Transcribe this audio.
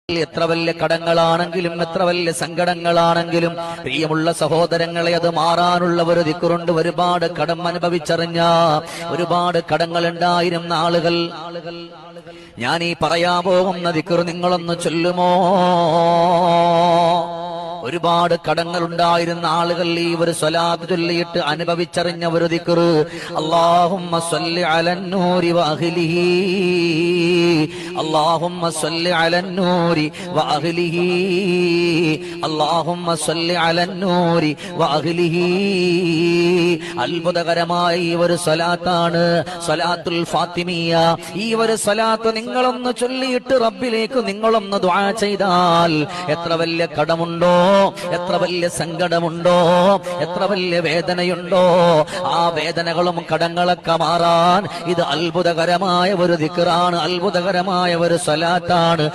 എത്ര വലിയ കടങ്ങളാണെങ്കിലും എത്ര വലിയ സങ്കടങ്ങളാണെങ്കിലും പ്രിയമുള്ള സഹോദരങ്ങളെ അത് മാറാനുള്ള ഒരു ദിക്റുണ്ട്. ഒരുപാട് കടം അനുഭവിച്ചറിഞ്ഞ ഒരുപാട് കടങ്ങൾ ഉണ്ടായിരുന്ന ആളുകൾ ഞാൻ ഈ പറയാൻ പോകുന്ന ദിക്ർ നിങ്ങളൊന്ന് ചൊല്ലുമോ? ഒരുപാട് കടങ്ങൾ ഉണ്ടായിരുന്ന ആളുകൾ ഈ ഒരു സ്വലാത്ത് ചൊല്ലിയിട്ട് അനുഭവിച്ചറിഞ്ഞ ഒരു ദിക്ർ, അല്ലാഹുമ്മ സ്വല്ലി അലന്നൂരി വഅഹ്ലിഹി, അല്ലാഹുമ്മ സ്വല്ലി അലന്നൂരി വഅഹ്ലിഹി, അല്ലാഹുമ്മ സ്വല്ലി അലന്നൂരി വഅഹ്ലിഹി. അത്ഭുതകരമായ ഈ ഒരു സ്വലാത്താണ് സ്വലാത്തുൽ ഫാത്തിമിയ. ഈ ഒരു സ്വലാത്ത് നിങ്ങളൊന്ന് ചൊല്ലിയിട്ട് റബ്ബിലേക്ക് നിങ്ങളൊന്ന് ദുആ ചെയ്താൽ എത്ര വലിയ കടമുണ്ടോ, എത്ര വലിയ സങ്കടമുണ്ടോ, എത്ര വലിയ വേദനയുണ്ടോ, ആ വേദനകളും കടങ്ങളൊക്കെ മാറാൻ ഇത് അത്ഭുതകരമായ ഒരു ദിക്റാണ്, അത്ഭുതകരമായ ഒരു സ്വലാത്താണ്.